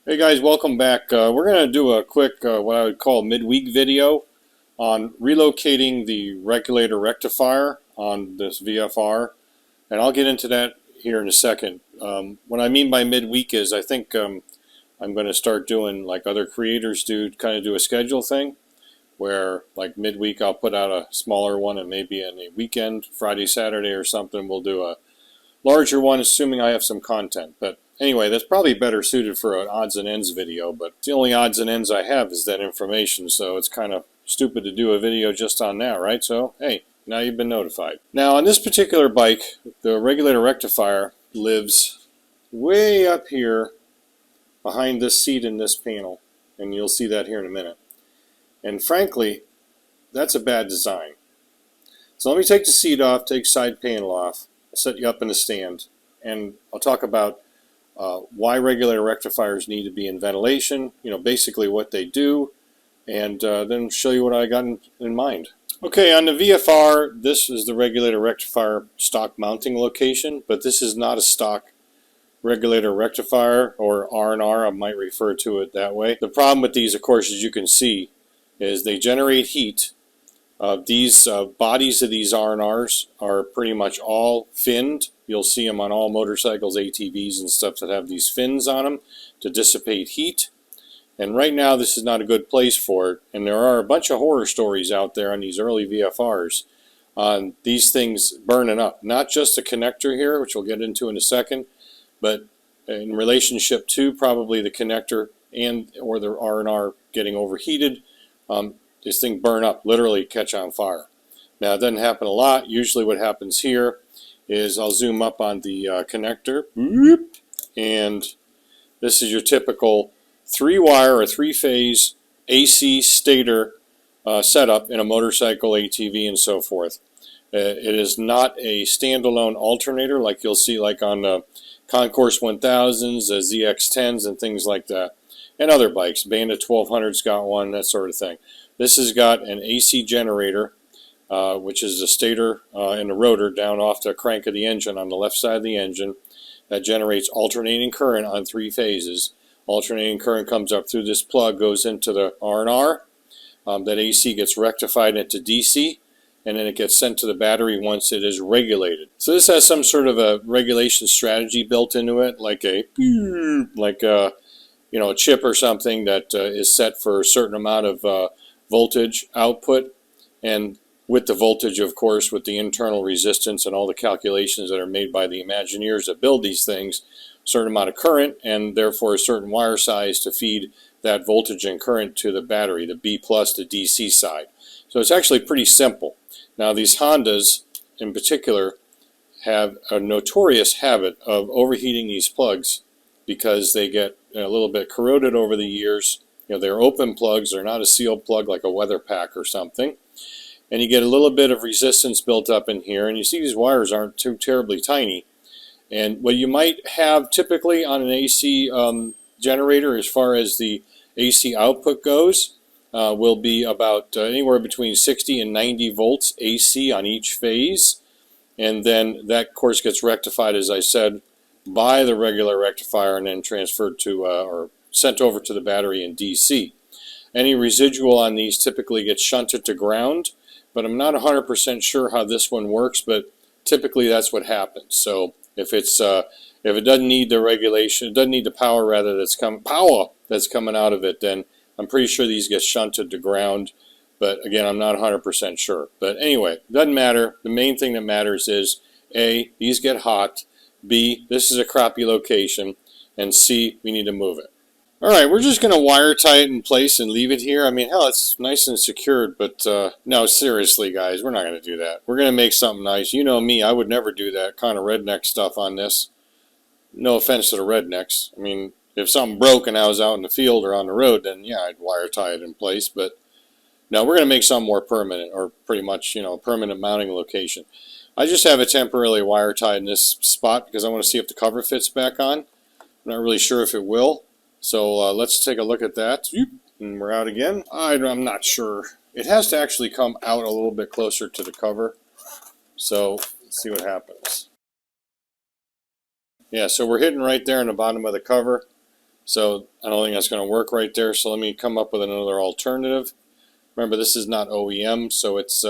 Hey guys, welcome back. We're going to do a quick, what I would call midweek video on relocating the regulator rectifier on this VFR, and I'll get into that here in a second. What I mean by midweek is I think I'm going to start doing like other creators do, kind of do a schedule thing, where like midweek I'll put out a smaller one, and maybe on a weekend, Friday, Saturday or something, we'll do a larger one, assuming I have some content. But anyway, that's probably better suited for an odds and ends video, but the only odds and ends I have is that information, so it's kind of stupid to do a video just on that, right? So, hey, now you've been notified. Now, on this particular bike, the regulator rectifier lives way up here behind this seat in this panel, and you'll see that here in a minute. And frankly, that's a bad design. So let me take the seat off, take side panel off, set you up in the stand, and I'll talk about why regulator rectifiers need to be in ventilation, basically what they do, and then show you what I got in mind. Okay, on the VFR, this is the regulator rectifier stock mounting location, but this is not a stock regulator rectifier, or R&R, I might refer to it that way. The problem with these, of course, as you can see, is they generate heat. These bodies of these R&Rs are pretty much all finned. You'll see them on all motorcycles, ATVs and stuff that have these fins on them to dissipate heat. And right now this is not a good place for it. And there are a bunch of horror stories out there on these early VFRs on these things burning up. Not just the connector here, which we'll get into in a second, but in relationship to probably the connector and or the R&R getting overheated. This thing burn up, literally catch on fire. Now, it doesn't happen a lot. Usually what happens here is I'll zoom up on the connector, and this is your typical 3-wire or 3-phase AC stator setup in a motorcycle, ATV, and so forth. It is not a standalone alternator like you'll see like on the Concourse 1000s, ZX10s, and things like that, and other bikes. Bandit 1200's got one, that sort of thing. This has got an AC generator, which is the stator and the rotor down off the crank of the engine on the left side of the engine, that generates alternating current on 3 phases. Alternating current comes up through this plug, goes into the R&R. That AC gets rectified into DC, and then it gets sent to the battery once it is regulated. So this has some sort of a regulation strategy built into it, like a chip or something that is set for a certain amount of voltage output, and with the voltage, of course, with the internal resistance and all the calculations that are made by the Imagineers that build these things, a certain amount of current, and therefore a certain wire size to feed that voltage and current to the battery, the B plus, the DC side. So it's actually pretty simple. Now these Hondas in particular have a notorious habit of overheating these plugs because they get a little bit corroded over the years. They're open plugs, they're not a sealed plug like a weather pack or something. And you get a little bit of resistance built up in here, and you see these wires aren't too terribly tiny. And what you might have typically on an AC generator as far as the AC output goes will be about anywhere between 60 and 90 volts AC on each phase. And then that, of course, gets rectified, as I said, by the regular rectifier and then transferred to or sent over to the battery in DC. Any residual on these typically gets shunted to ground, but I'm not 100% sure how this one works, but typically that's what happens. So if it doesn't need the regulation, it doesn't need the power rather that's coming out of it, then I'm pretty sure these get shunted to ground. But again, I'm not 100% sure. But anyway, it doesn't matter. The main thing that matters is A, these get hot, B, this is a crappy location, and C, we need to move it. Alright, we're just going to wire tie it in place and leave it here. I mean, hell, it's nice and secured, but no, seriously, guys, we're not going to do that. We're going to make something nice. You know me, I would never do that kind of redneck stuff on this. No offense to the rednecks. I mean, if something broke and I was out in the field or on the road, then yeah, I'd wire tie it in place, but no, we're going to make something more permanent, or pretty much, a permanent mounting location. I just have it temporarily wire tied in this spot because I want to see if the cover fits back on. I'm not really sure if it will. So let's take a look at that. And we're out again. I'm not sure. It has to actually come out a little bit closer to the cover. So let's see what happens. Yeah, so we're hitting right there in the bottom of the cover. So I don't think that's going to work right there. So let me come up with another alternative. Remember, this is not OEM, so it's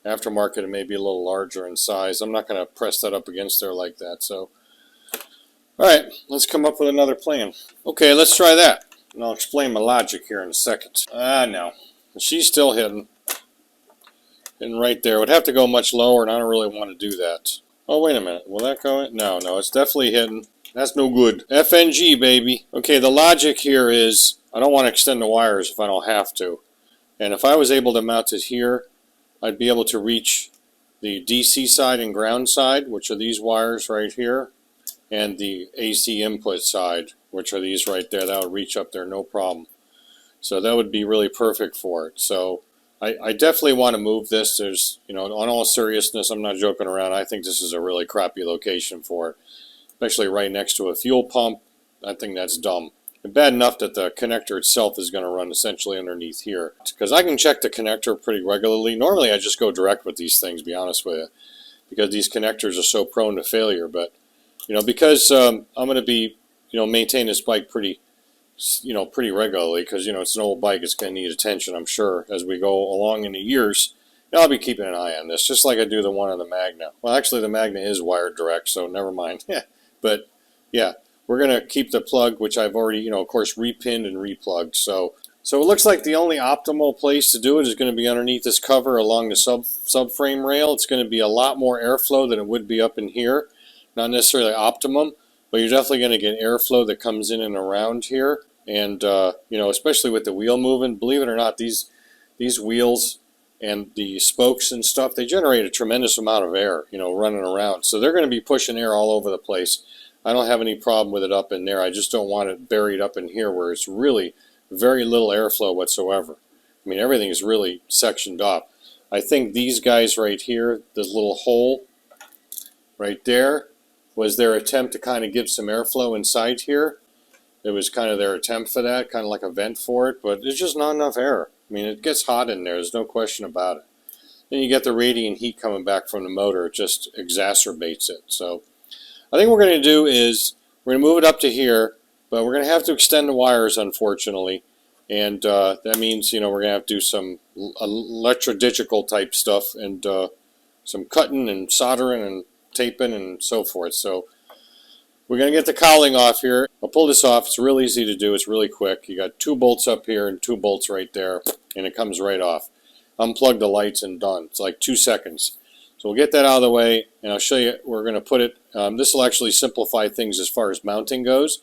aftermarket. It may be a little larger in size. I'm not going to press that up against there like that. So, all right, let's come up with another plan. Okay, let's try that. And I'll explain my logic here in a second. No. She's still hitting. Hitting right there. It would have to go much lower, and I don't really want to do that. Oh, wait a minute. Will that go in? No, it's definitely hitting. That's no good. FNG, baby. Okay, the logic here is I don't want to extend the wires if I don't have to. And if I was able to mount it here, I'd be able to reach the DC side and ground side, which are these wires right here, and the AC input side, which are these right there. That would reach up there, no problem. So that would be really perfect for it. So I definitely want to move this. There's, on all seriousness, I'm not joking around. I think this is a really crappy location for it, especially right next to a fuel pump. I think that's dumb. And bad enough that the connector itself is going to run essentially underneath here. Because I can check the connector pretty regularly. Normally I just go direct with these things, to be honest with you, because these connectors are so prone to failure. But, because I'm going to be, maintain this bike pretty regularly, because it's an old bike. It's going to need attention, I'm sure, as we go along in the years. I'll be keeping an eye on this, just like I do the one on the Magna. Well, actually, the Magna is wired direct, so never mind. But yeah, we're going to keep the plug, which I've already, of course, repinned and replugged. So it looks like the only optimal place to do it is going to be underneath this cover along the subframe rail. It's going to be a lot more airflow than it would be up in here. Not necessarily optimum, but you're definitely going to get airflow that comes in and around here. And, especially with the wheel moving, believe it or not, these wheels and the spokes and stuff, they generate a tremendous amount of air, running around. So they're going to be pushing air all over the place. I don't have any problem with it up in there. I just don't want it buried up in here where it's really very little airflow whatsoever. I mean, everything is really sectioned off. I think these guys right here, this little hole right there, was their attempt to kind of give some airflow inside here. It was kind of their attempt for that, kind of like a vent for it, but it's just not enough air. I mean, it gets hot in there. There's no question about it. Then you get the radiant heat coming back from the motor. It just exacerbates it. So I think what we're going to do is we're going to move it up to here, but we're going to have to extend the wires, unfortunately. And that means, we're going to have to do some electrodigital type stuff and some cutting and soldering and taping and so forth. So we're going to get the cowling off here. I'll pull this off. It's real easy to do. It's really quick. You got 2 bolts up here and 2 bolts right there, and it comes right off. Unplug the lights and done. It's like 2 seconds. So we'll get that out of the way, and I'll show you where we're going to put it. This will actually simplify things as far as mounting goes,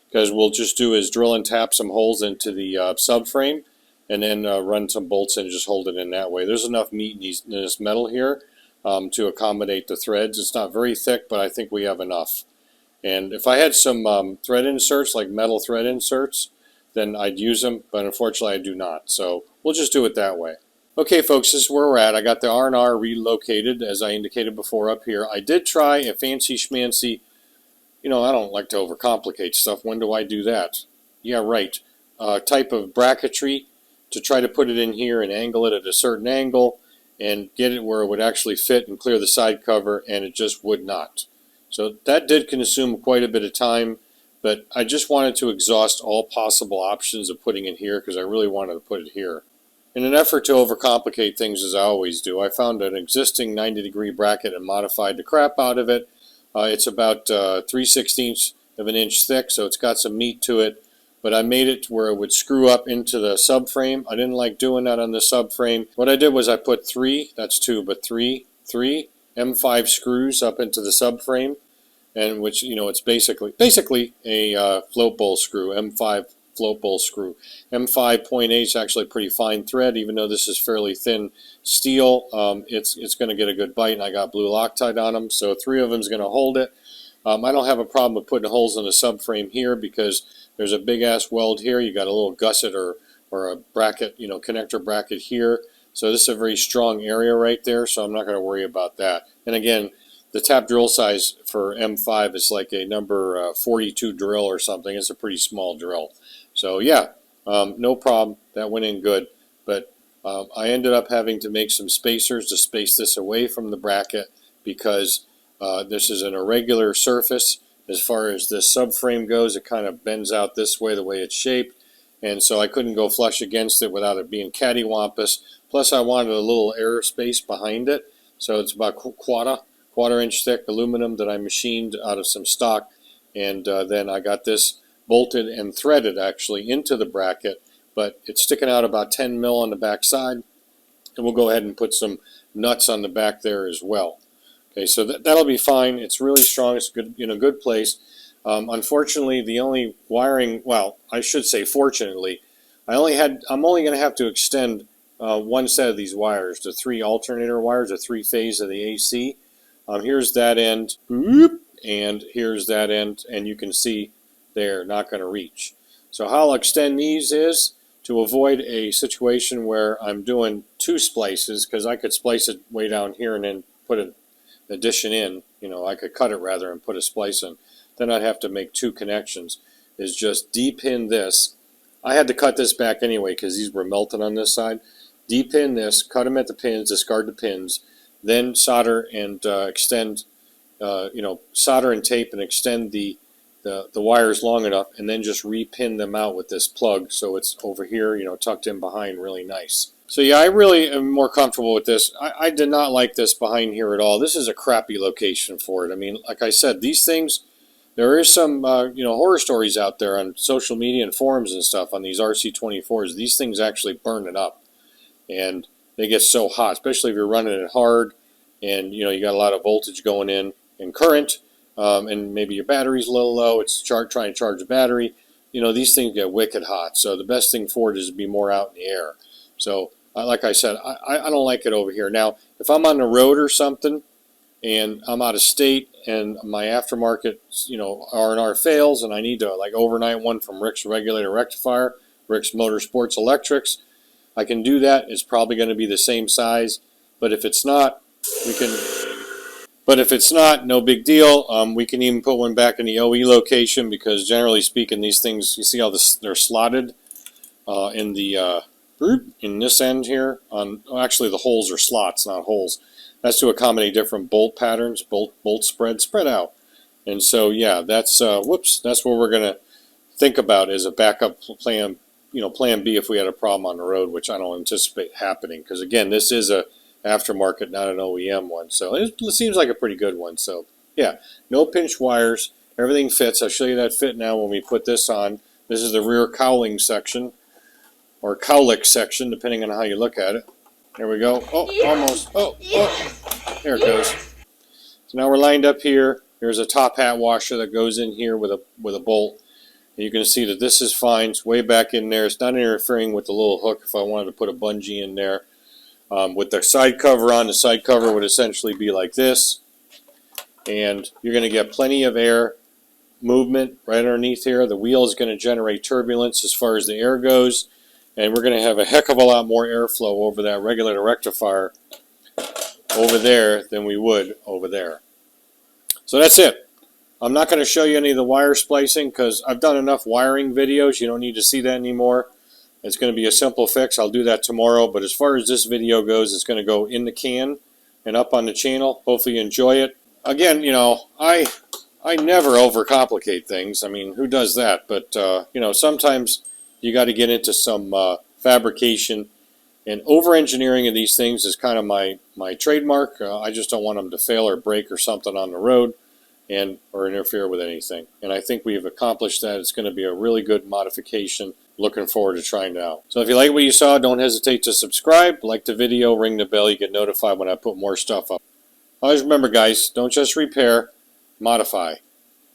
because we'll just do is drill and tap some holes into the subframe, and then run some bolts in and just hold it in that way. There's enough meat in this metal here to accommodate the threads. It's not very thick, but I think we have enough. And if I had some thread inserts, like metal thread inserts, then I'd use them, but unfortunately I do not. So we'll just do it that way. Okay, folks, this is where we're at. I got the R&R relocated, as I indicated before up here. I did try a fancy schmancy, I don't like to overcomplicate stuff. When do I do that? Yeah, right. Type of bracketry to try to put it in here and angle it at a certain angle and get it where it would actually fit and clear the side cover, and it just would not. So that did consume quite a bit of time, but I just wanted to exhaust all possible options of putting it here because I really wanted to put it here. In an effort to overcomplicate things, as I always do, I found an existing 90-degree bracket and modified the crap out of it. It's about 3/16 of an inch thick, so it's got some meat to it, but I made it where it would screw up into the subframe. I didn't like doing that on the subframe. What I did was I put 3, that's 2, but 3 M5 screws up into the subframe, and which, it's basically a float bowl screw, M5 float bowl screw. M5.8 is actually a pretty fine thread, even though this is fairly thin steel. It's going to get a good bite, and I got blue Loctite on them, so 3 of them is going to hold it. I don't have a problem with putting holes in the subframe here because there's a big ass weld here. You got a little gusset or a bracket, connector bracket here. So this is a very strong area right there, so I'm not going to worry about that. And again, the tap drill size for M5 is like a number 42 drill or something. It's a pretty small drill. So yeah, no problem. That went in good. But I ended up having to make some spacers to space this away from the bracket because this is an irregular surface. as far as this subframe goes. It kind of bends out this way, the way it's shaped, and so I couldn't go flush against it without it being cattywampus. Plus I wanted a little air space behind it, so it's about quarter inch thick aluminum that I machined out of some stock, and then I got this bolted and threaded actually into the bracket, but it's sticking out about 10 mil on the back side, and we'll go ahead and put some nuts on the back there as well. Okay, so that'll be fine. It's really strong. It's good, good place. Unfortunately, the only wiring, well, I should say fortunately, I'm only going to have to extend one set of these wires, the 3 alternator wires, the 3-phase of the AC. Here's that end, and here's that end, and you can see they're not going to reach. So how I'll extend these is to avoid a situation where I'm doing 2 splices, because I could splice it way down here and then put an addition in. I could cut it rather and put a splice in. Then I'd have to make 2 connections. Is just D-pin this. I had to cut this back anyway because these were melted on this side. D-pin this, cut them at the pins, discard the pins, then solder and extend, solder and tape and extend the wires long enough, and then just repin them out with this plug so it's over here, tucked in behind really nice. So yeah, I really am more comfortable with this. I did not like this behind here at all. This is a crappy location for it. I mean, like I said, these things, there is some horror stories out there on social media and forums and stuff on these RC24s. These things actually burn it up, and they get so hot, especially if you're running it hard, and you got a lot of voltage going in and current, and maybe your battery's a little low. It's trying to charge the battery. These things get wicked hot. So the best thing for it is to be more out in the air. So like I said, I don't like it over here. Now, if I'm on the road or something, and I'm out of state, and my aftermarket, R&R fails, and I need to overnight one from Rick's Regulator Rectifier, Rick's Motorsports Electrics, I can do that. It's probably going to be the same size, but if it's not, no big deal. We can even put one back in the OE location, because generally speaking, these things, you see how they're slotted in this end here. Actually, the holes are slots, not holes. That's to accommodate different bolt patterns, bolt spread out. And so, yeah, that's that's what we're going to think about as a backup plan, plan B if we had a problem on the road, which I don't anticipate happening, because again, this is a aftermarket, not an OEM one. So it seems like a pretty good one. So yeah, no pinch wires, everything fits. I'll show you that fit now when we put this on. This is the rear cowling section, or cowlick section, depending on how you look at it. There we go. Oh, almost. Oh, there it goes. So now we're lined up here. There's a top hat washer that goes in here with a bolt. And you can see that this is fine. It's way back in there. It's not interfering with the little hook if I wanted to put a bungee in there. With the side cover on, the side cover would essentially be like this. And you're going to get plenty of air movement right underneath here. The wheel is going to generate turbulence as far as the air goes. And we're going to have a heck of a lot more airflow over that regulator rectifier over there than we would over there. So that's it. I'm not going to show you any of the wire splicing because I've done enough wiring videos. You don't need to see that anymore. It's going to be a simple fix. I'll do that tomorrow. But as far as this video goes, it's going to go in the can and up on the channel. Hopefully you enjoy it. Again, I never overcomplicate things. I mean, who does that? But, sometimes you got to get into some fabrication, and over-engineering of these things is kind of my trademark. I just don't want them to fail or break or something on the road or interfere with anything. And I think we've accomplished that. It's going to be a really good modification. Looking forward to trying it out. So if you like what you saw, don't hesitate to subscribe, like the video, ring the bell. You get notified when I put more stuff up. Always remember, guys, don't just repair, modify.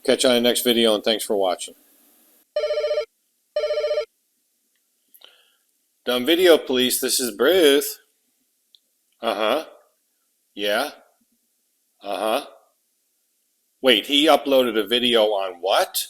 Catch you on the next video, and thanks for watching. Dumb video police, this is Bruce. Uh-huh. Yeah. Uh-huh. Wait, he uploaded a video on what?